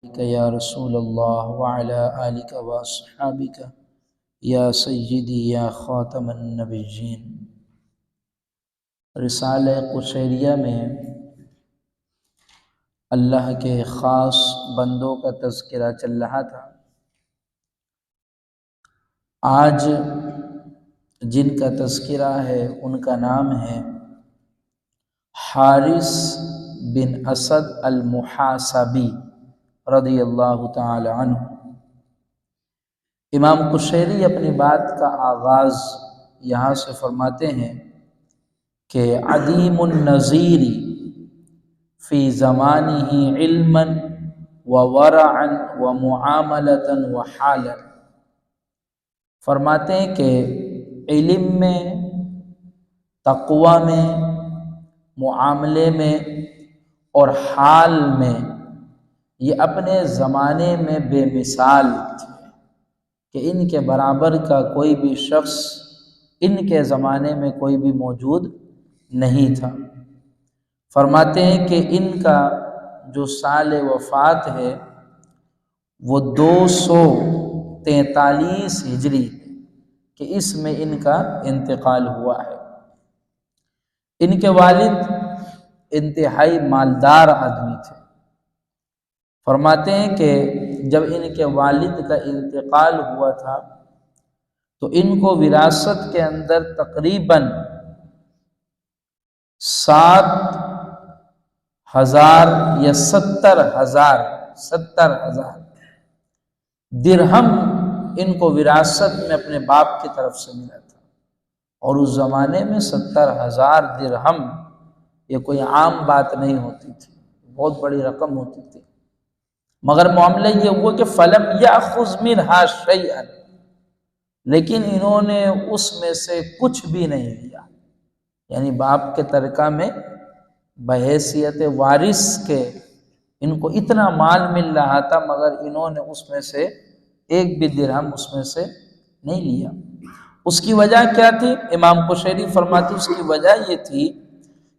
یا رسول اللہ وعلا آلک واصحابک یا سیدی یا خاتم النبیین۔ رسالہ قشیریہ میں اللہ کے خاص بندوں کا تذکرہ چل رہا تھا۔ آج جن کا تذکرہ ہے ان کا نام ہے حارث بن اسد المحاسبی رضی اللہ تعالی عنہ۔ امام قشیری اپنی بات کا آغاز یہاں سے فرماتے ہیں کہ عدیم النظیر فی زمانہ علما وورعا ومعاملتا وحالا۔ فرماتے ہیں کہ علم میں، تقوی میں، معاملے میں اور حال میں یہ اپنے زمانے میں بے مثال تھے کہ ان کے برابر کا کوئی بھی شخص ان کے زمانے میں کوئی بھی موجود نہیں تھا۔ فرماتے ہیں کہ ان کا جو سال وفات ہے وہ 243 ہجری کہ اس میں ان کا انتقال ہوا ہے۔ ان کے والد انتہائی مالدار آدمی تھے۔ فرماتے ہیں کہ جب ان کے والد کا انتقال ہوا تھا تو ان کو وراثت کے اندر تقریباً 7,000 یا 70,000 درہم ان کو وراثت میں اپنے باپ کی طرف سے ملا تھا۔ اور اس زمانے میں 70,000 درہم یہ کوئی عام بات نہیں ہوتی تھی، بہت بڑی رقم ہوتی تھی۔ مگر معاملہ یہ ہوا کہ فلم یأخذ منہا شیئا، لیکن انہوں نے اس میں سے کچھ بھی نہیں لیا، یعنی باپ کے ترکہ میں بحیثیت وارث کے ان کو اتنا مال مل رہا تھا مگر انہوں نے اس میں سے ایک بھی درہم اس میں سے نہیں لیا۔ اس کی وجہ کیا تھی؟ امام قشیری فرماتے اس کی وجہ یہ تھی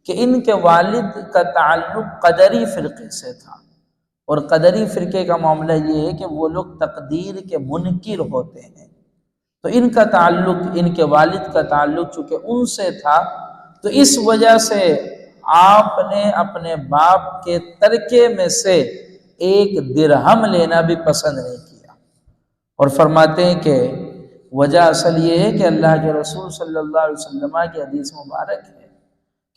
کہ ان کے والد کا تعلق قدری فرقے سے تھا، اور قدری فرقے کا معاملہ یہ ہے کہ وہ لوگ تقدیر کے منکر ہوتے ہیں۔ تو ان کا تعلق، ان کے والد کا تعلق چونکہ ان سے تھا تو اس وجہ سے آپ نے اپنے باپ کے ترکے میں سے ایک درہم لینا بھی پسند نہیں کیا۔ اور فرماتے ہیں کہ وجہ اصل یہ ہے کہ اللہ کے رسول صلی اللہ علیہ وسلم کی حدیث مبارک ہے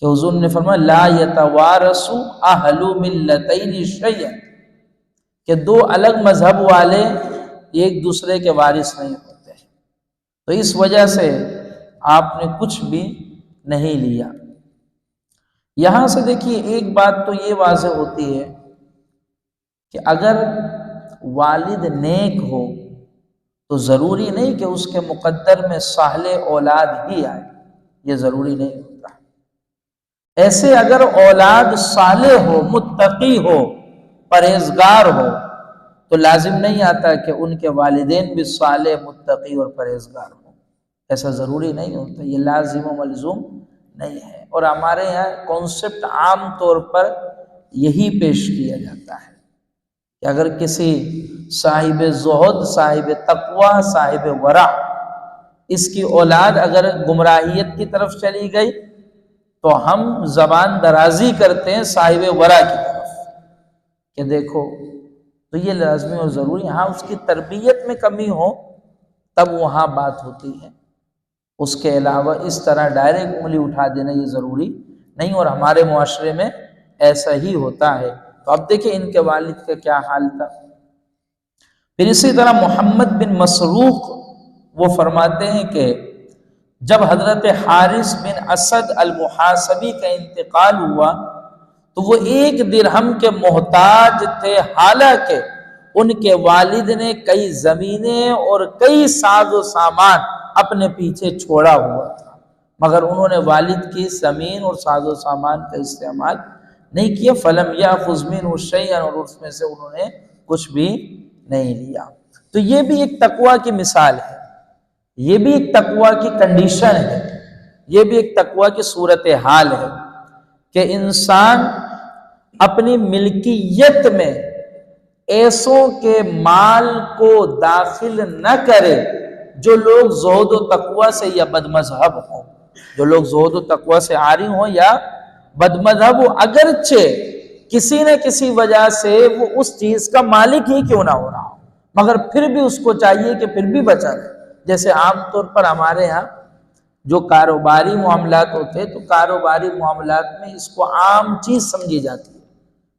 کہ حضور نے فرمایا لا یتوارث اہل ملتین شیئا، کہ دو الگ مذہب والے ایک دوسرے کے وارث نہیں ہوتے ہیں۔ تو اس وجہ سے آپ نے کچھ بھی نہیں لیا۔ یہاں سے دیکھیے ایک بات تو یہ واضح ہوتی ہے کہ اگر والد نیک ہو تو ضروری نہیں کہ اس کے مقدر میں صالح اولاد ہی آئے، یہ ضروری نہیں ہوتا۔ ایسے اگر اولاد صالح ہو، متقی ہو، پرہیزگار ہو تو لازم نہیں آتا کہ ان کے والدین بھی صالح، متقی اور پرہیزگار ہوں، ایسا ضروری نہیں ہوتا، یہ لازم و ملزوم نہیں ہے۔ اور ہمارے یہاں کانسیپٹ عام طور پر یہی پیش کیا جاتا ہے کہ اگر کسی صاحب زہد، صاحب تقوی، صاحب ورع اس کی اولاد اگر گمراہیت کی طرف چلی گئی تو ہم زبان درازی کرتے ہیں صاحب ورع کی طرف کہ دیکھو، تو یہ لازمی اور ضروری، ہاں اس کی تربیت میں کمی ہو تب وہاں بات ہوتی ہے، اس کے علاوہ اس طرح ڈائریکٹ انگلی اٹھا دینا یہ ضروری نہیں، اور ہمارے معاشرے میں ایسا ہی ہوتا ہے۔ تو اب دیکھیں ان کے والد کا کیا حال تھا۔ پھر اسی طرح محمد بن مسروق وہ فرماتے ہیں کہ جب حضرت حارث بن اسد المحاسبی کا انتقال ہوا تو وہ ایک درہم کے محتاج تھے، حالانکہ ان کے والد نے کئی زمینیں اور کئی ساز و سامان اپنے پیچھے چھوڑا ہوا تھا، مگر انہوں نے والد کی زمین اور ساز و سامان کا استعمال نہیں کیا۔ فلم یأخذ منہ شیئا، اور اس میں سے انہوں نے کچھ بھی نہیں لیا۔ تو یہ بھی ایک تقوی کی مثال ہے، یہ بھی ایک تقوی کی کنڈیشن ہے، یہ بھی ایک تقوی کی صورتحال ہے کہ انسان اپنی ملکیت میں ایسوں کے مال کو داخل نہ کرے جو لوگ زہد و تقوی سے یا بد مذہب ہوں، جو لوگ زہد و تقوی سے عاری ہوں یا بد مذہب ہوں، اگرچہ کسی نہ کسی وجہ سے وہ اس چیز کا مالک ہی کیوں نہ ہو رہا ہو، مگر پھر بھی اس کو چاہیے کہ پھر بھی بچا رہے۔ جیسے عام طور پر ہمارے ہاں جو کاروباری معاملات ہوتے ہیں تو کاروباری معاملات میں اس کو عام چیز سمجھی جاتی ہے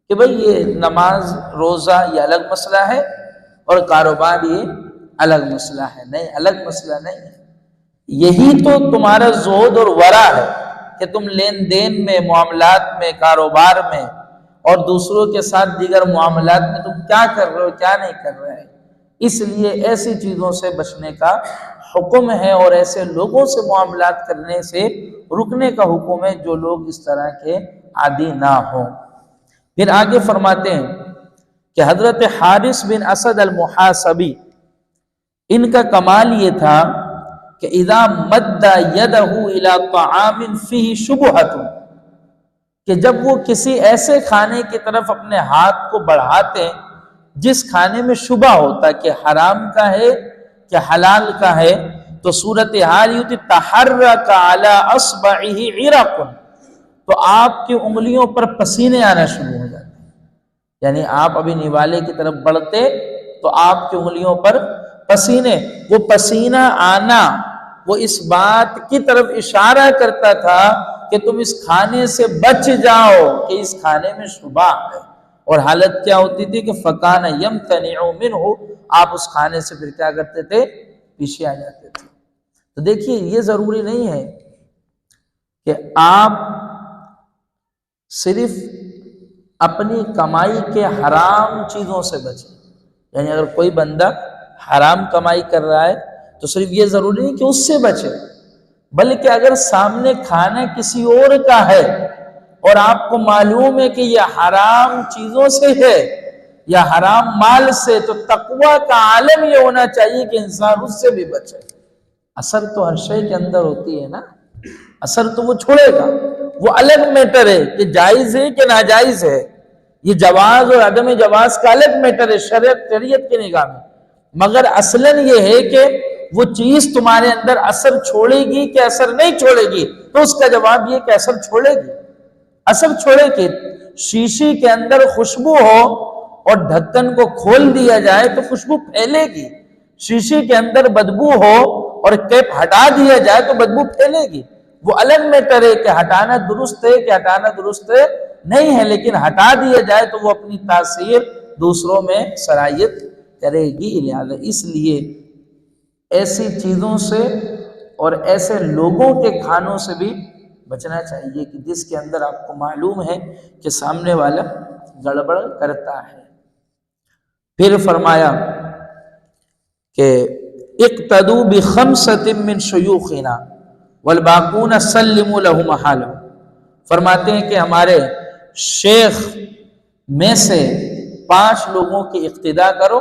کہ بھئی یہ نماز روزہ یہ الگ مسئلہ ہے اور کاروبار یہ الگ مسئلہ ہے۔ نہیں، الگ مسئلہ نہیں ہے، یہی تو تمہارا زہد اور ورع ہے کہ تم لین دین میں، معاملات میں، کاروبار میں اور دوسروں کے ساتھ دیگر معاملات میں تم کیا کر رہے ہو کیا نہیں کر رہے ہیں۔ اس لیے ایسی چیزوں سے بچنے کا حکم ہے اور ایسے لوگوں سے معاملات کرنے سے رکنے کا حکم ہے جو لوگ اس طرح کے عادی نہ ہوں۔ پھر آگے فرماتے ہیں کہ حضرت حارث بن اسد المحاسبی، ان کا کمال یہ تھا کہ اذا مد یدہ الی طعام فیہ شبہۃ، کہ جب وہ کسی ایسے کھانے کی طرف اپنے ہاتھ کو بڑھاتے جس کھانے میں شبہ ہوتا کہ حرام کا ہے کہ حلال کا ہے، تو صورتحال یہ ہوتی تحرک علی اصبعہ عرق، تو آپ کی انگلیوں پر پسینے آنا شروع ہو جاتے ہیں۔ یعنی آپ ابھی نوالے کی طرف بڑھتے تو آپ کی انگلیوں پر پسینے، وہ پسینہ آنا وہ اس بات کی طرف اشارہ کرتا تھا کہ تم اس کھانے سے بچ جاؤ کہ اس کھانے میں شبہ ہے۔ اور حالت کیا ہوتی تھی کہ فَكَانَ يَمْتَنِعُ مِنْهُ، آپ اس کھانے سے پھر کیا کرتے تھے؟ پیچھے آ جاتے تھے۔ تو دیکھیے یہ ضروری نہیں ہے کہ آپ صرف اپنی کمائی کے حرام چیزوں سے بچیں، یعنی اگر کوئی بندہ حرام کمائی کر رہا ہے تو صرف یہ ضروری نہیں کہ اس سے بچے، بلکہ اگر سامنے کھانا کسی اور کا ہے اور آپ کو معلوم ہے کہ یہ حرام چیزوں سے ہے یا حرام مال سے، تو تقوی کا عالم یہ ہونا چاہیے کہ انسان اس سے بھی بچے۔ اثر تو ہر شے کے اندر ہوتی ہے نا، اثر تو وہ چھوڑے گا، وہ الگ میٹر ہے کہ جائز ہے کہ ناجائز ہے، یہ جواز اور عدم جواز کا الگ میٹر ہے شریعت کی نگاہ میں، مگر اصلاً یہ ہے کہ وہ چیز تمہارے اندر اثر چھوڑے گی کہ اثر نہیں چھوڑے گی، تو اس کا جواب یہ کہ اثر چھوڑے گی۔ اثر چھوڑے کہ شیشی کے اندر خوشبو ہو اور ڈھکن کو کھول دیا جائے تو خوشبو پھیلے گی، شیشی کے اندر بدبو ہو اور کیپ ہٹا دیا جائے تو بدبو پھیلے گی۔ وہ الگ میٹر ہے کہ ہٹانا درست ہے کہ ہٹانا درست نہیں ہے، لیکن ہٹا دیا جائے تو وہ اپنی تاثیر دوسروں میں سرایت کرے گی۔ لہذا اس لیے ایسی چیزوں سے اور ایسے لوگوں کے کھانوں سے بھی بچنا چاہیے کہ جس کے اندر آپ کو معلوم ہے کہ سامنے والا گڑبڑ کرتا ہے۔ پھر فرمایا کہ اقتدوا بخمسۃ من شیوخنا والباقون سلموا لهم حالهم، فرماتے ہیں کہ ہمارے شیخ میں سے 5 لوگوں کی اقتداء کرو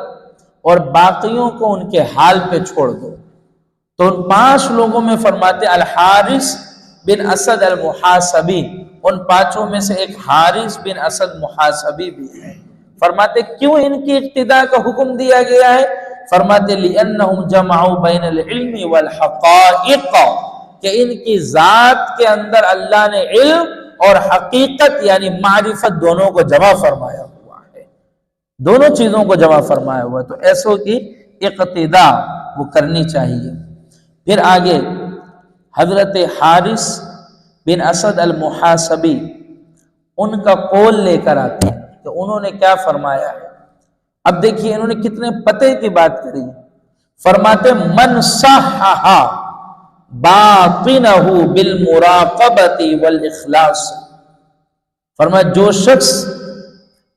اور باقیوں کو ان کے حال پہ چھوڑ دو۔ تو ان 5 لوگوں میں فرماتے الحارث بن اسد المحاسبی، ان 5 میں سے ایک حارث بن اسد محاسبی بھی ہے۔ فرماتے کیوں ان کی اقتداء کا حکم دیا گیا ہے؟ فرماتے لِأَنَّهُمْ جَمَعُوا بَيْنَ الْعِلْمِ وَالْحَقَائِقِ، کہ ان کی ذات کے اندر اللہ نے علم اور حقیقت یعنی معرفت دونوں کو جمع فرمایا ہوا ہے، دونوں چیزوں کو جمع فرمایا ہوا ہے، تو ایسوں کی اقتداء وہ کرنی چاہیے۔ پھر آگے حضرت حارث بن اسد المحاسبی ان کا قول لے کر آتے ہیں کہ انہوں نے کیا فرمایا ہے۔ اب دیکھیے انہوں نے کتنے پتے کی بات کری، فرماتے من صحح باطنہ بالمراقبۃ والاخلاص، فرمایا جو شخص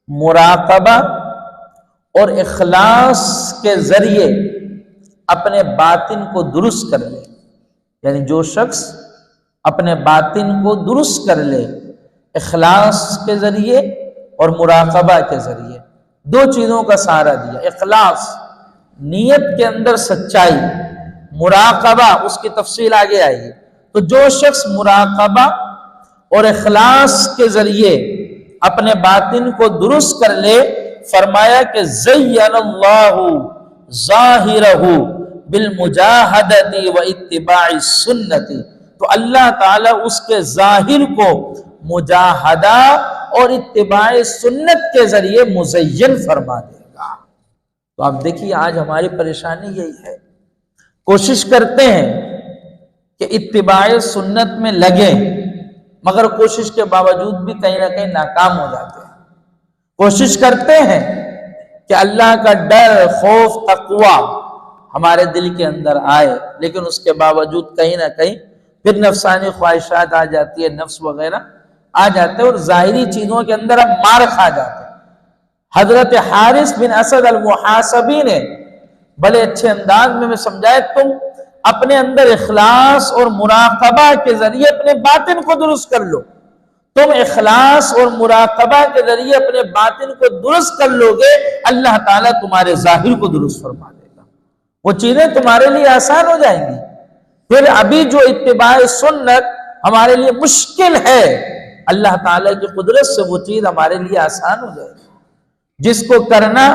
مراقبہ اور اخلاص کے ذریعے اپنے باطن کو درست کر لے، یعنی جو شخص اپنے باطن کو درست کر لے اخلاص کے ذریعے اور مراقبہ کے ذریعے، 2 چیزوں کا سہارا دیا، اخلاص نیت کے اندر سچائی، مراقبہ اس کی تفصیل آگے آئی ہے۔ تو جو شخص مراقبہ اور اخلاص کے ذریعے اپنے باطن کو درست کر لے، فرمایا کہ زین اللہ ظاہرہ بالمجاہدۃ و اتباع السنت، تو اللہ تعالیٰ اس کے ظاہر کو مجاہدہ اور اتباع سنت کے ذریعے مزین فرما دے گا۔ تو آپ دیکھیے آج ہماری پریشانی یہی ہے، کوشش کرتے ہیں کہ اتباع سنت میں لگیں، مگر کوشش کے باوجود بھی کہیں نہ کہیں ناکام ہو جاتے ہیں۔ کوشش کرتے ہیں کہ اللہ کا ڈر، خوف، تقوی ہمارے دل کے اندر آئے، لیکن اس کے باوجود کہیں نہ کہیں پھر نفسانی خواہشات آ جاتی ہے، نفس وغیرہ آ جاتے ہیں، اور ظاہری چیزوں کے اندر ہم مار کھا جاتے ہیں۔ حضرت حارث بن اسد المحاسبی نے بڑے اچھے انداز میں سمجھایا، تم اپنے اندر اخلاص اور مراقبہ کے ذریعے اپنے باطن کو درست کر لو، تم اخلاص اور مراقبہ کے ذریعے اپنے باطن کو درست کر لو گے، اللہ تعالیٰ تمہارے ظاہر کو درست فرما دے گا، وہ چیزیں تمہارے لیے آسان ہو جائیں گی۔ پھر ابھی جو اتباع سنت ہمارے لیے مشکل ہے، اللہ تعالیٰ کی قدرت سے وہ چیز ہمارے لیے آسان ہو جائے گی۔ جس کو کرنا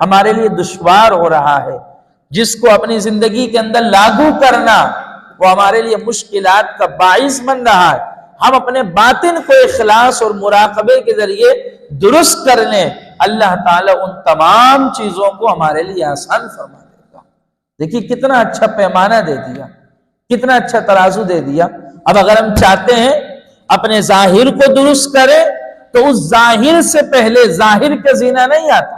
ہمارے لیے دشوار ہو رہا ہے، جس کو اپنی زندگی کے اندر لاگو کرنا وہ ہمارے لیے مشکلات کا باعث بن رہا ہے، ہم اپنے باطن کو اخلاص اور مراقبے کے ذریعے درست کر لیں، اللہ تعالیٰ ان تمام چیزوں کو ہمارے لیے آسان فرما دے گا۔ دیکھیے کتنا اچھا پیمانہ دے دیا، کتنا اچھا ترازو دے دیا۔ اب اگر ہم چاہتے ہیں اپنے ظاہر کو درست کریں تو اس ظاہر سے پہلے ظاہر کا زینہ نہیں آتا،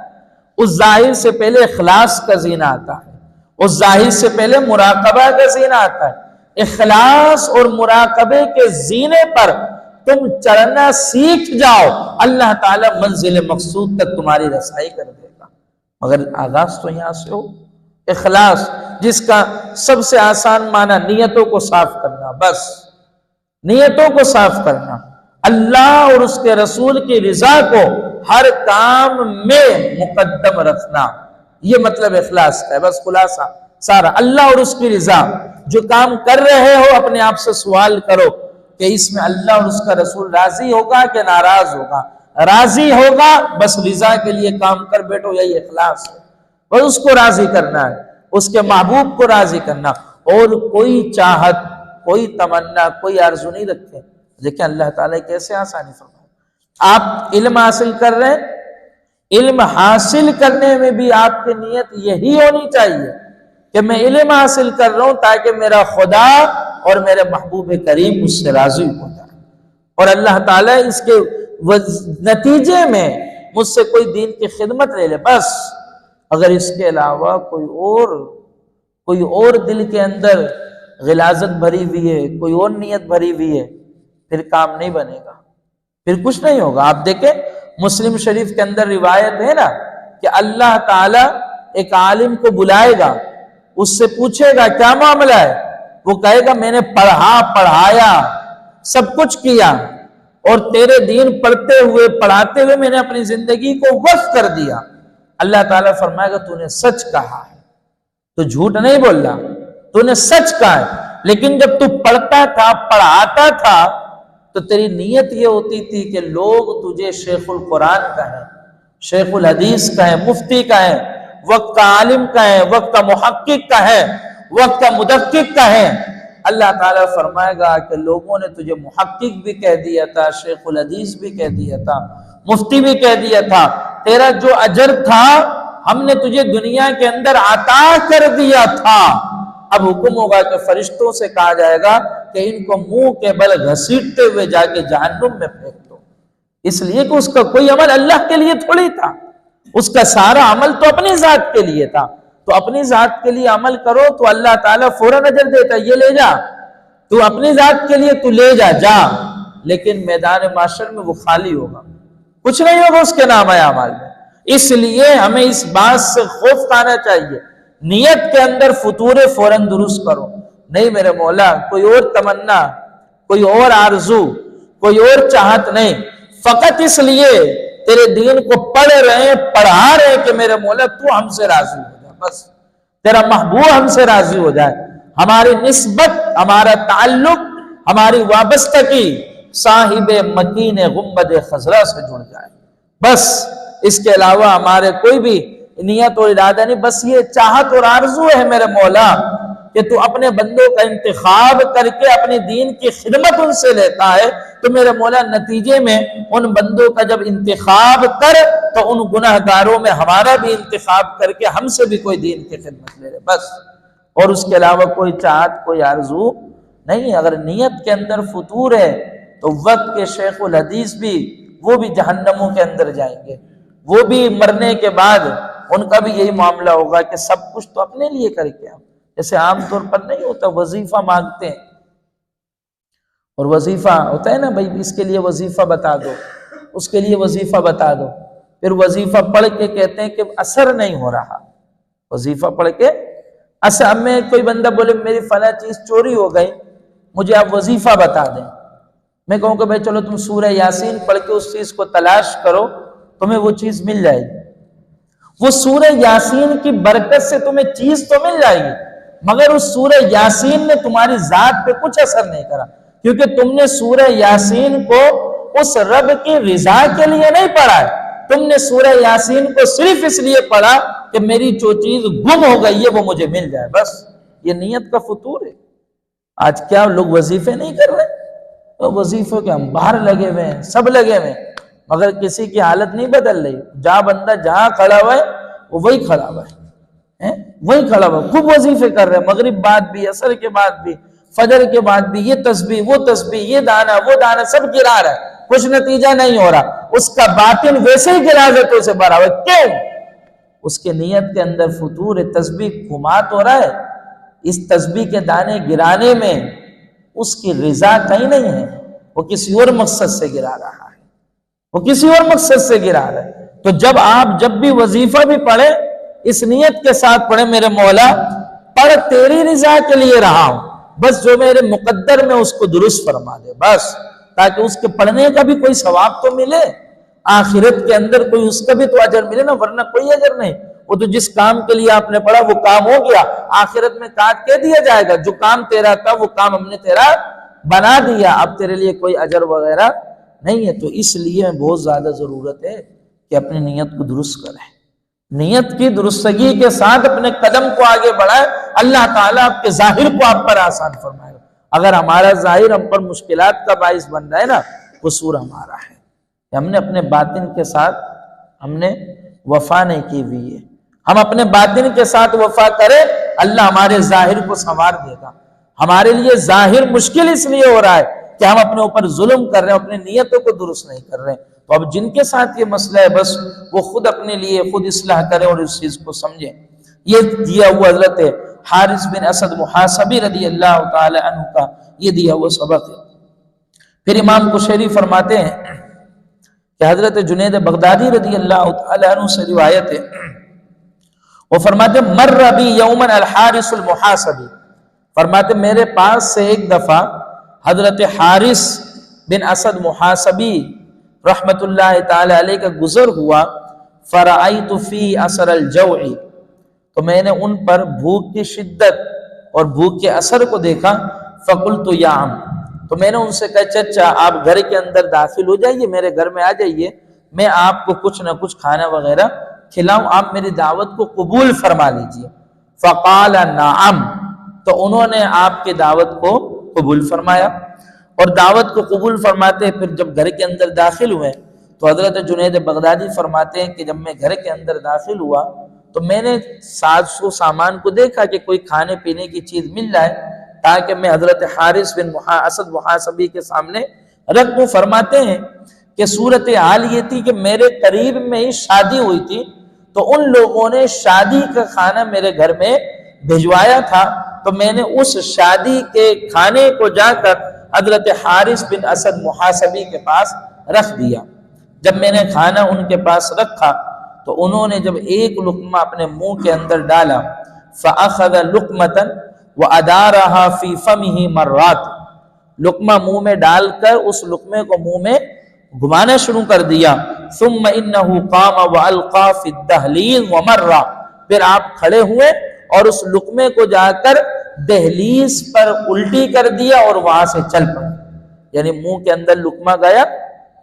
اس ظاہر سے پہلے اخلاص کا زینہ آتا ہے، اس ظاہر سے پہلے مراقبہ کا زینہ آتا ہے۔ اخلاص اور مراقبے کے زینے پر تم چڑھنا سیکھ جاؤ، اللہ تعالیٰ منزل مقصود تک تمہاری رسائی کر دے گا، مگر آغاز تو یہاں سے ہو۔ اخلاص، جس کا سب سے آسان معنی نیتوں کو صاف کرنا، بس نیتوں کو صاف کرنا، اللہ اور اس کے رسول کی رضا کو ہر کام میں مقدم رکھنا، یہ مطلب اخلاص کا ہے۔ بس خلاصہ سارا اللہ اور اس کی رضا، جو کام کر رہے ہو اپنے آپ سے سوال کرو کہ اس میں اللہ اور اس کا رسول راضی ہوگا کہ ناراض ہوگا؟ راضی ہوگا بس رضا کے لیے کام کر بیٹھو، یہی اخلاص ہے، بس اس کو راضی کرنا ہے، اس کے محبوب کو راضی کرنا، اور کوئی چاہت، کوئی تمنا، کوئی آرزو نہیں رکھتے۔ دیکھیں اللہ تعالیٰ کیسے آسانی فرمائے۔ آپ علم حاصل کر رہے ہیں، علم حاصل کرنے میں بھی آپ کی نیت یہی ہونی چاہیے کہ میں علم حاصل کر رہا ہوں تاکہ میرا خدا اور میرے محبوب کریم مجھ سے راضی ہو جائے، اور اللہ تعالیٰ اس کے نتیجے میں مجھ سے کوئی دین کی خدمت لے لے، بس۔ اگر اس کے علاوہ کوئی اور دل کے اندر غلاظت بھری ہوئی ہے، کوئی اور نیت بھری ہوئی ہے، پھر کام نہیں بنے گا، پھر کچھ نہیں ہوگا۔ آپ دیکھیں مسلم شریف کے اندر روایت ہے نا کہ اللہ تعالیٰ ایک عالم کو بلائے گا، اس سے پوچھے گا کیا معاملہ ہے، وہ کہے گا میں نے پڑھایا، سب کچھ کیا، اور تیرے دین پڑھتے ہوئے پڑھاتے ہوئے میں نے اپنی زندگی کو وقف کر دیا۔ اللہ تعالیٰ فرمائے گا تو نے سچ کہا ہے، تو جھوٹ نہیں بول رہا، تو نے سچ کہا ہے، لیکن جب تو پڑھتا تھا، پڑھاتا تھا، تو تیری نیت یہ ہوتی تھی کہ لوگ تجھے شیخ القرآن کہیں، شیخ الحدیث کہیں، مفتی کہیں، وقت کا عالم کہیں، وقت کا محقق کہیں، وقت کا مدقق کہیں۔ اللہ تعالیٰ فرمائے گا کہ لوگوں نے تجھے محقق بھی کہہ دیا تھا، شیخ الحدیث بھی کہہ دیا تھا، مفتی بھی کہہ دیا تھا، تیرا جو اجر تھا ہم نے تجھے دنیا کے اندر عطا کر دیا تھا۔ اب حکم ہوگا کہ فرشتوں سے کہا جائے گا کہ ان کو منہ کے بل گھسیٹتے ہوئے جا کے جہنم میں پھینک دو، اس لیے کہ اس کا کوئی عمل اللہ کے لیے تھوڑی تھا، اس کا سارا عمل تو اپنی ذات کے لیے تھا۔ تو اپنی ذات کے لیے عمل کرو تو اللہ تعالیٰ فوراً اجر دیتا ہے، یہ لے جا، تو اپنی ذات کے لیے تو لے جا، لیکن میدان معاشر میں وہ خالی ہوگا، کچھ نہیں ہوگا اس کے نام اعمال میں۔ اس لیے ہمیں اس بات سے خوف کھانا چاہیے، نیت کے اندر فطور فوراً درست کرو، نہیں میرے مولا کوئی اور تمنا، کوئی اور آرزو، کوئی اور چاہت نہیں، فقط اس لیے تیرے دین کو پڑھ رہے ہیں، پڑھا رہے ہیں کہ میرے مولا تو ہم سے راضی ہو جائے، بس تیرا محبوب ہم سے راضی ہو جائے، ہماری نسبت، ہمارا تعلق، ہماری وابستگی صاحب مکین گنبد خضرا سے جڑ جائے، بس اس کے علاوہ ہمارے کوئی بھی نیت اور ارادہ نہیں، بس یہ چاہت اور آرزو ہے میرے مولا کہ تو اپنے بندوں کا انتخاب کر کے اپنی دین کی خدمت ان سے لیتا ہے، تو میرے مولا نتیجے میں ان بندوں کا جب انتخاب کر تو ان گناہگاروں میں ہمارا بھی انتخاب کر کے ہم سے بھی کوئی دین کی خدمت لے لے، بس۔ اور اس کے علاوہ کوئی چاہت کوئی آرزو نہیں۔ اگر نیت کے اندر فتور ہے تو وقت کے شیخ الحدیث بھی وہ بھی جہنموں کے اندر جائیں گے، وہ بھی مرنے کے بعد ان کا بھی یہی معاملہ ہوگا کہ سب کچھ تو اپنے لیے کر کے ہم، جیسے عام طور پر نہیں ہوتا وظیفہ مانگتے ہیں، اور وظیفہ ہوتا ہے نا بھائی اس کے لیے وظیفہ بتا دو، اس کے لیے وظیفہ بتا دو، پھر وظیفہ پڑھ کے کہتے ہیں کہ اثر نہیں ہو رہا، وظیفہ پڑھ کے اثر۔ اب میں کوئی بندہ بولے میری فلاں چیز چوری ہو گئی، مجھے آپ وظیفہ بتا دیں، میں کہوں کہ بھائی چلو تم سورہ یاسین پڑھ کے اس چیز کو تلاش کرو، تمہیں وہ چیز مل جائے گی۔ وہ سورہ یاسین کی برکت سے تمہیں چیز تو مل جائے گی، مگر اس سورہ یاسین نے تمہاری ذات پہ کچھ اثر نہیں کرا، کیونکہ تم نے سورہ یاسین کو اس رب کی رضا کے لیے نہیں پڑھا ہے، تم نے سورہ یاسین کو صرف اس لیے پڑھا کہ میری جو چیز گم ہو گئی ہے وہ مجھے مل جائے، بس۔ یہ نیت کا فطور ہے۔ آج کیا لوگ وظیفے نہیں کر رہے؟ تو وظیفوں کے ہم باہر لگے ہوئے ہیں، سب لگے ہوئے ہیں، مگر کسی کی حالت نہیں بدل رہی۔ جہاں بندہ جہاں کھڑا ہوا ہے وہ وہی کھڑا ہوا ہے، وہی کھڑا ہوا ہے، خوب وظیفے کر رہے ہیں، مغرب بعد بھی، عصر کے بعد بھی، فجر کے بعد بھی، یہ تسبیح وہ تسبیح، یہ دانہ وہ دانہ، سب گرا رہا ہے، کچھ نتیجہ نہیں ہو رہا، اس کا باطن ویسے ہی غلاظتوں سے بھرا ہوا ہے۔ کیوں؟ اس کے نیت کے اندر فتور ہے، تسبیح گھمات ہو رہا ہے، اس تسبیح کے دانے گرانے میں اس کی رضا کہیں نہیں ہے، وہ کسی اور مقصد سے گرا رہا ہے، وہ کسی اور مقصد سے گرا رہا ہے۔ تو جب آپ جب بھی وظیفہ بھی پڑھیں اس نیت کے ساتھ پڑھیں میرے مولا پڑھ تیری رضا کے لیے رہا ہوں، بس جو میرے مقدر میں اس کو درست فرما دے، بس، تاکہ اس کے پڑھنے کا بھی کوئی ثواب تو ملے، آخرت کے اندر کوئی اس کا بھی تو اجر ملے نا، ورنہ کوئی اجر نہیں۔ وہ تو جس کام کے لیے آپ نے پڑھا وہ کام ہو گیا، آخرت میں کاٹ کے دیا جائے گا، جو کام تیرا تھا وہ کام ہم نے تیرا بنا دیا، اب تیرے لیے کوئی اجر وغیرہ نہیں ہے۔ تو اس لیے بہت زیادہ ضرورت ہے کہ اپنی نیت کو درست کریں، نیت کی درستگی کے ساتھ اپنے قدم کو آگے بڑھائیں، اللہ تعالیٰ آپ کے ظاہر کو آپ پر آسان فرمائے گا۔ اگر ہمارا ظاہر ہم پر مشکلات کا باعث بن رہا ہے نا، قصور ہمارا ہے، ہم نے اپنے باطن کے ساتھ ہم نے وفا نہیں کی ہوئی ہے۔ ہم اپنے باطن کے ساتھ وفا کریں، اللہ ہمارے ظاہر کو سنوار دے گا۔ ہمارے لیے ظاہر مشکل اس لیے ہو رہا ہے کہ ہم اپنے اوپر ظلم کر رہے ہیں، اپنے نیتوں کو درست نہیں کر رہے ہیں۔ تو اب جن کے ساتھ یہ مسئلہ ہے بس وہ خود اپنے لیے خود اصلاح کریں اور اس چیز کو سمجھیں۔ یہ دیا ہوا حضرت حارث بن اسد محاسبی رضی اللہ تعالی عنہ کا یہ دیا ہوا سبق ہے۔ پھر امام قشیری فرماتے ہیں کہ حضرت جنید بغدادی رضی اللہ تعالی عنہ سے روایت ہے، وہ فرماتے مر بی یومن الحارث المحاسبی، فرماتے میرے پاس سے ایک دفعہ حضرت حارث بن اسد محاسبی رحمت اللہ تعالی علیہ کا گزر ہوا، فرأیت فی اثر الجوع، تو میں نے ان پر بھوک کی شدت اور بھوک کے اثر کو دیکھا، فقلت یا عم، تو میں نے ان سے کہا چچا آپ گھر کے اندر داخل ہو جائیے، میرے گھر میں آ جائیے، میں آپ کو کچھ نہ کچھ کھانا وغیرہ کھلاؤں، آپ میری دعوت کو قبول فرما لیجئے۔ فقال نعم، تو انہوں نے آپ کی دعوت کو قبول فرمایا، اور دعوت کو قبول فرماتے پھر جب گھر کے اندر داخل ہوئے تو حضرت جنید بغدادی فرماتے ہیں کہ جب میں گھر کے اندر داخل ہوا تو میں نے ساز و سامان کو دیکھا کہ کوئی کھانے پینے کی چیز مل جائے تاکہ میں حضرت حارث بن اسد محاسبی کے سامنے رکھ دوں۔ فرماتے ہیں کہ صورتحال یہ تھی کہ میرے قریب میں ہی شادی ہوئی تھی، تو ان لوگوں نے شادی کا کھانا میرے گھر میں بھجوایا تھا، تو میں نے اس شادی کے کھانے کو جا کر حضرت حارث بن اسد محاسبی کے پاس رکھ دیا۔ جب میں نے کھانا ان کے پاس رکھا تو انہوں نے جب ایک لقمہ اپنے منہ کے اندر ڈالا، فَأَخَذَ لُقْمَةً وَأَدَارَهَا فِي فَمِهِ مَرَّاتٍ، لقمہ منہ میں ڈال کر اس لقمے کو منہ میں گھمانا شروع کر دیا، ثُمَّ إِنَّهُ قَامَ وَأَلْقَى فِي الدَّهْلِيزِ وَمَرَّ، پھر آپ کھڑے ہوئے اور اس لقمے کو جا کر دہلیز پر الٹی کر دیا اور وہاں سے چل پڑے، یعنی منہ کے اندر لقمہ گیا،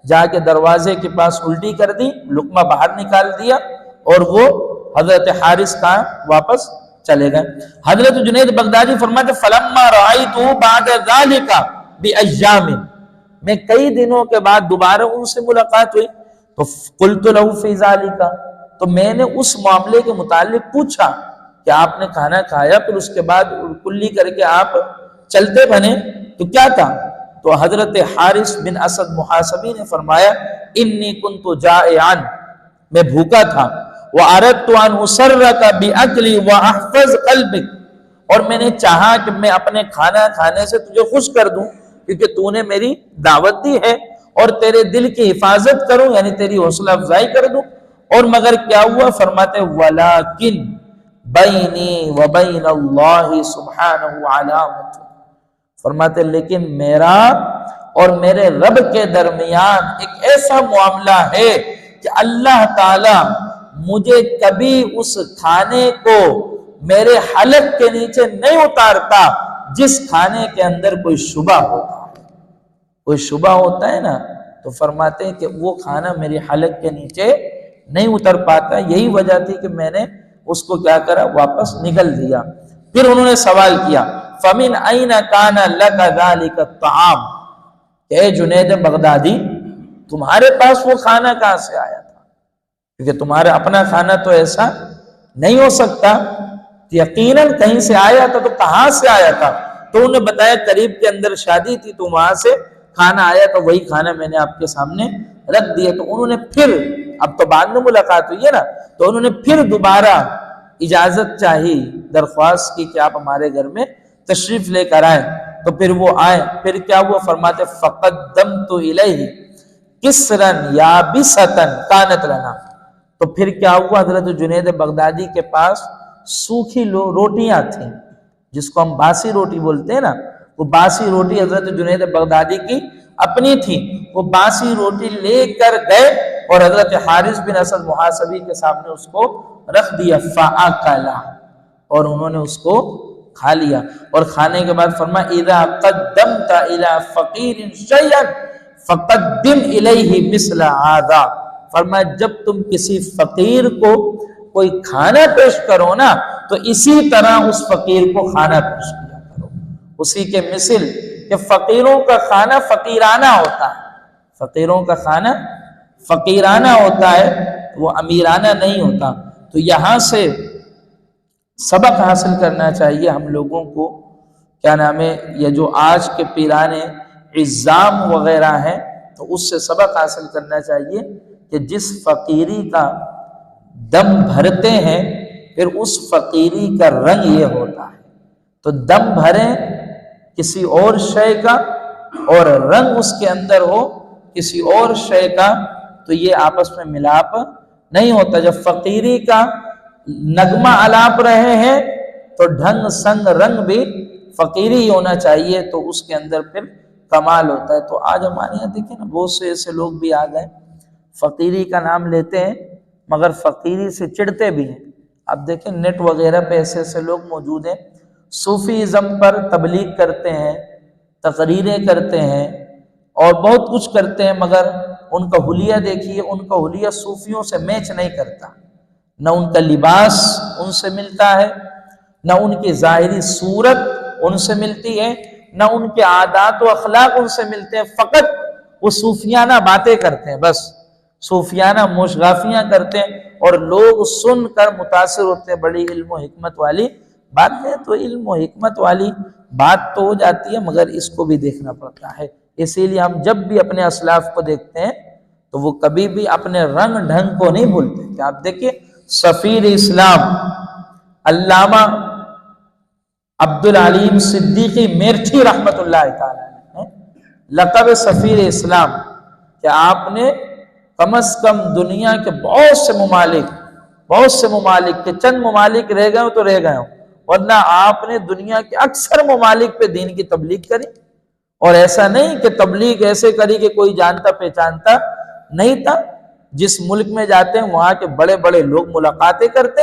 جا کے دروازے کے پاس الٹی کر دی، لقمہ باہر نکال دیا اور وہ حضرت حارث کا واپس چلے گئے۔ حضرت جنید بغدادی فرماتے فلما رأیتہ بعد ذلک بأیام، میں کئی دنوں کے بعد دوبارہ ان سے ملاقات ہوئی تو قلت له فی ذلک، تو میں نے اس معاملے کے متعلق پوچھا کہ آپ نے کھانا کھایا پھر اس کے بعد کلی کر کے آپ چلتے بنے تو کیا تھا؟ تو حضرت حارث بن اسد محاسبی نے فرمایا انی کنت جائعا، میں بھوکا تھا، وَأَرَدْتُ أَنْ أُسَرَّكَ بِأَكْلِي وَأَحْفَظْ قَلْبِكَ، اور میں نے چاہا کہ میں اپنے کھانا کھانے سے تجھے خوش کر دوں کیونکہ تو نے میری دعوت دی ہے، اور تیرے دل کی حفاظت کروں یعنی تیری حوصلہ افزائی کر دوں، اور مگر کیا ہوا؟ فرماتے وَلَكِنْ بَيْنِي وَبَيْنَ اللَّهِ سُبْحَانَهُ عَلَامَةٌ، فرماتے لیکن میرا اور میرے رب کے درمیان ایک ایسا معاملہ ہے کہ اللہ تعالی مجھے کبھی اس کھانے کو میرے حلق کے نیچے نہیں اتارتا جس کھانے کے اندر کوئی شبہ ہوتا ہے، کوئی شبہ ہوتا ہے نا، تو فرماتے ہیں کہ وہ کھانا میرے حلق کے نیچے نہیں اتر پاتا، یہی وجہ تھی کہ میں نے اس کو کیا کرا؟ واپس نگل دیا۔ پھر انہوں نے سوال کیا فَمِنْ أَيْنَ كَانَ لَكَ ذَلِكَ الطَّعَامُ، کہ اے جنید بغدادی تمہارے پاس وہ کھانا کہاں سے آیا تھا؟ کیونکہ تمہارا اپنا کھانا تو ایسا نہیں ہو سکتا، یقیناً کہیں سے آیا تھا، تو کہاں سے آیا تھا؟ تو انہوں نے بتایا قریب کے اندر شادی تھی تو وہاں سے کھانا آیا، تو وہی کھانا میں نے آپ کے سامنے رکھ دیا۔ تو انہوں نے پھر، اب تو بعد میں ملاقات ہوئی ہے نا، تو انہوں نے پھر دوبارہ اجازت چاہی، درخواست کی کہ آپ ہمارے گھر میں تشریف لے کر آئیں، تو پھر وہ آئے۔ پھر کیا ہوا؟ فرماتے فَقَدَّمْتُ إِلَيْهِ كِسْرًا يَابِسَةً كَانَتْ لَنَا، تو پھر کیا ہوا؟ حضرت جنید بغدادی کے پاس سوکھی روٹیاں تھیں جس کو ہم باسی روٹی بولتے ہیں نا، وہ باسی روٹی حضرت جنید بغدادی کی اپنی تھی، وہ باسی روٹی لے کر گئے اور حضرت حارث بن اسد محاسبی کے سامنے اس کو رکھ دیا، فَأَكَلَ، اور انہوں نے اس کو کھا لیا۔ اور کھانے کے بعد فرمایا اِذَا قَدَّمْتَ إِلَىٰ فَقِيرٍ شَيْئًا فَقَدِّمْ إِلَيْهِ مِثْلَ هَذَا، فرمایا جب تم کسی فقیر کو کوئی کھانا پیش کرو نا تو اسی طرح اس فقیر کو کھانا پیش کیا کرو، اسی کے مثل، کہ فقیروں کا کھانا فقیرانہ ہوتا ہے، فقیروں کا کھانا فقیرانہ ہوتا ہے، وہ امیرانہ نہیں ہوتا۔ تو یہاں سے سبق حاصل کرنا چاہیے ہم لوگوں کو، کیا نام ہے، یہ جو آج کے پیرانے عزام وغیرہ ہیں، تو اس سے سبق حاصل کرنا چاہیے کہ جس فقیری کا دم بھرتے ہیں پھر اس فقیری کا رنگ یہ ہوتا ہے، تو دم بھریں کسی اور شے کا اور رنگ اس کے اندر ہو کسی اور شے کا، تو یہ آپس میں ملاپ نہیں ہوتا۔ جب فقیری کا نغمہ الاپ رہے ہیں تو ڈھنگ سنگ رنگ بھی فقیری ہی ہونا چاہیے، تو اس کے اندر پھر کمال ہوتا ہے۔ تو آج ہمارے یہاں دیکھیں نا بہت سے ایسے لوگ بھی آ گئے، فقیری کا نام لیتے ہیں مگر فقیری سے چڑھتے بھی ہیں۔ اب دیکھیں نیٹ وغیرہ پہ ایسے ایسے لوگ موجود ہیں، صوفیزم پر تبلیغ کرتے ہیں، تقریریں کرتے ہیں اور بہت کچھ کرتے ہیں، مگر ان کا حلیہ دیکھیے، ان کا حلیہ صوفیوں سے میچ نہیں کرتا، نہ ان کا لباس ان سے ملتا ہے، نہ ان کی ظاہری صورت ان سے ملتی ہے، نہ ان کے عادات و اخلاق ان سے ملتے ہیں، فقط وہ صوفیانہ باتیں کرتے ہیں، بس صوفیانہ موشگافیاں کرتے ہیں اور لوگ سن کر متاثر ہوتے ہیں، بڑی علم و حکمت والی بات ہے۔ تو علم و حکمت والی بات تو ہو جاتی ہے مگر اس کو بھی دیکھنا پڑتا ہے، اسی لیے ہم جب بھی اپنے اسلاف کو دیکھتے ہیں تو وہ کبھی بھی اپنے رنگ ڈھنگ کو نہیں بھولتے۔ کہ آپ دیکھیے سفیر اسلام علامہ عبدالعلیم صدیقی میرٹھی رحمت اللہ تعالی لقب سفیر اسلام، کہ آپ نے کم از کم دنیا کے بہت سے ممالک کے چند ممالک رہ گئے ہوں تو رہ گئے ہوں، ورنہ آپ نے دنیا کے اکثر ممالک پہ دین کی تبلیغ کری، اور ایسا نہیں کہ تبلیغ ایسے کری کہ کوئی جانتا پہچانتا نہیں تھا۔ جس ملک میں جاتے ہیں وہاں کے بڑے بڑے لوگ ملاقاتیں کرتے،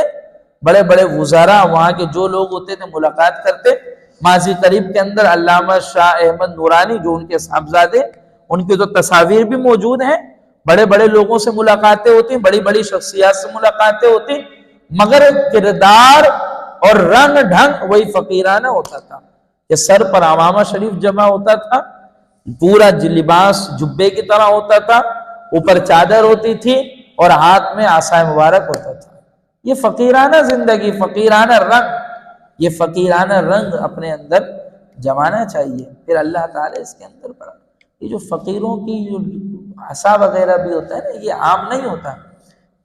بڑے بڑے وزراء وہاں کے جو لوگ ہوتے تھے ملاقات کرتے۔ ماضی قریب کے اندر علامہ شاہ احمد نورانی جو ان کے صاحبزادے، ان کی تو تصاویر بھی موجود ہیں، بڑے بڑے لوگوں سے ملاقاتیں ہوتی ہیں، بڑی بڑی شخصیات سے ملاقاتیں ہوتی، مگر کردار اور رنگ ڈھنگ وہی فقیرانہ ہوتا تھا کہ سر پر عمامہ شریف جمع ہوتا تھا، پورا لباس جبے کی طرح ہوتا تھا، اوپر چادر ہوتی تھی اور ہاتھ میں عصا مبارک ہوتا تھا۔ یہ فقیرانہ زندگی، فقیرانہ رنگ، یہ فقیرانہ رنگ اپنے اندر جمانا چاہیے۔ پھر اللہ تعالیٰ اس کے اندر پڑا، یہ جو فقیروں کی جو عصا وغیرہ بھی ہوتا ہے نا، یہ عام نہیں ہوتا،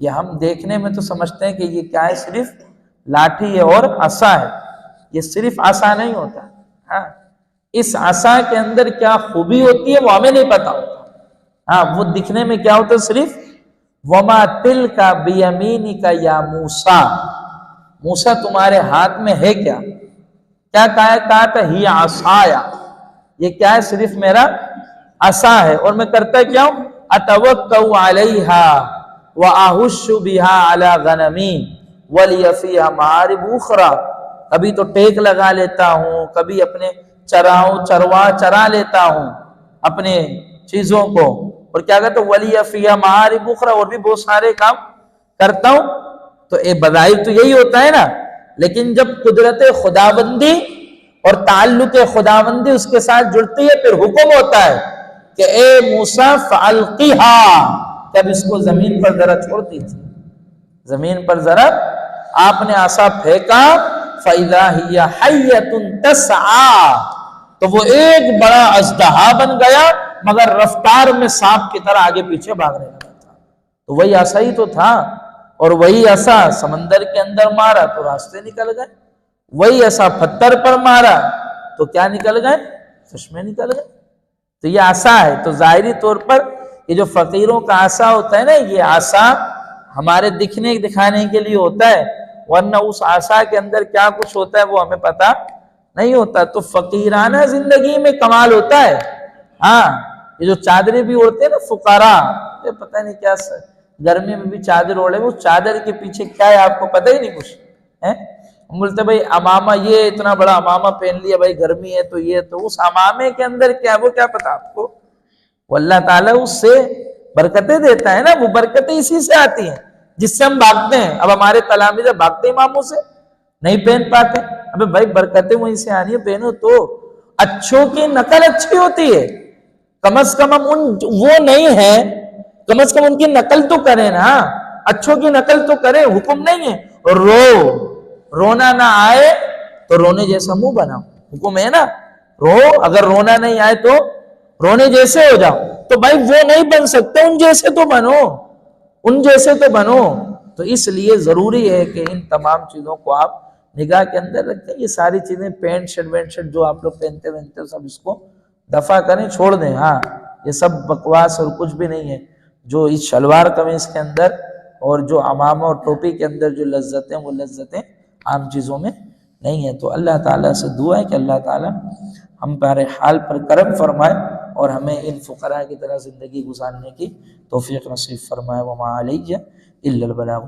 یہ ہم دیکھنے میں تو سمجھتے ہیں کہ یہ کیا ہے، صرف لاٹھی ہے اور عصا ہے، یہ صرف عصا نہیں ہوتا، ہاں اس عصا کے اندر کیا خوبی ہوتی ہے وہ ہمیں نہیں پتا ہوتا، ہاں وہ دکھنے میں کیا ہوتا ہے، صرف وما تلک بیمینک یا موسیٰ، موسیٰ تمہارے ہاتھ میں ہے کیا؟ کیا کہا تھا، ہی عصایا، یہ کیا ہے، صرف میرا عصا ہے، اور میں کرتا کیا ہوں، اتوکل علیہا واہش بہا علی غنمی ولی فیہا معارب اخری، کبھی تو ٹیک لگا لیتا ہوں، کبھی اپنے چروا چرا لیتا ہوں اپنے چیزوں کو، اور کیا کہتا ہوں، ولی فیہا معارب اخری، اور بھی بہت سارے کام کرتا ہوں۔ تو بظاہر تو یہی ہوتا ہے نا، لیکن جب قدرت خداوندی اور تعلق خداوندی اس کے ساتھ جڑتی ہے، پھر حکم ہوتا ہے کہ اے موسیٰ فالقیہا، جب اس کو زمین پر ذرا چھوڑ دیجیے، زمین پر ذرا آپ نے عصا پھینکا، فَإِذَا هِيَ حَيَّةٌ تَسْعَىٰ، تو وہ ایک بڑا اژدہا بن گیا، مگر رفتار میں سانپ کی طرح آگے پیچھے بھاگنے لگا تھا۔ تو وہی عصا ہی تو تھا، اور وہی عصا سمندر کے اندر مارا تو راستے نکل گئے، وہی عصا پتھر پر مارا تو کیا نکل گئے، چشمے نکل گئے۔ تو یہ عصا ہے، تو ظاہری طور پر یہ جو فقیروں کا عصا ہوتا ہے نا، یہ عصا ہمارے دکھانے کے لیے ہوتا ہے، ورنہ اس عصا کے اندر کیا کچھ ہوتا ہے وہ ہمیں پتا نہیں ہوتا۔ تو فقیرانہ زندگی میں کمال ہوتا ہے، ہاں یہ جو چادریں بھی اوڑھتے ہیں نا فقراء، یہ پتہ نہیں کیا گرمی میں بھی چادر اوڑھے، وہ چادر کے پیچھے کیا ہے آپ کو پتہ ہی نہیں کچھ ہے، ہم بولتے بھائی امامہ، یہ اتنا بڑا امامہ پہن لیا بھائی، گرمی ہے تو یہ، تو اس امامے کے اندر کیا وہ کیا پتا آپ کو، وہ اللہ تعالیٰ اس سے برکتیں دیتا ہے نا، وہ برکتیں اسی سے آتی ہیں جس سے ہم بھاگتے ہیں۔ اب ہمارے تلامذہ بھاگتے اماموں سے نہیں پہن پاتے، ابے بھائی برکتیں وہیں سے آنی ہے، پہنو تو، اچھوں کی نقل اچھی ہوتی ہے، کم از کم ہم وہ نہیں ہے، کم از کم ان کی نقل تو کریں نا، اچھوں کی نقل تو کریں، حکم نہیں ہے رونا نہ آئے تو رونے جیسا منہ بناؤ، حکم ہے نا، اگر رونا نہیں آئے تو رونے جیسے ہو جاؤ، تو بھائی وہ نہیں بن سکتے، ان جیسے تو بنو، ان جیسے تو بنو۔ تو اس لیے ضروری ہے کہ ان تمام چیزوں کو آپ نگاہ کے اندر رکھیں، یہ ساری چیزیں پینٹ شرٹ جو آپ لوگ پہنتے سب اس کو دفع کریں، چھوڑ دیں، ہاں یہ سب بکواس اور کچھ بھی نہیں ہے، جو اس شلوار قمیص کے اندر اور جو عمامہ اور ٹوپی کے اندر جو لذتیں، وہ لذتیں عام چیزوں میں نہیں ہیں۔ تو اللہ تعالیٰ سے دعا ہے کہ اللہ تعالیٰ ہم پر حال پر کرم فرمائے اور ہمیں ان فقراء کی طرح زندگی گزارنے کی توفیق نصیب فرمائے۔ وما علیہ الا البلاغ۔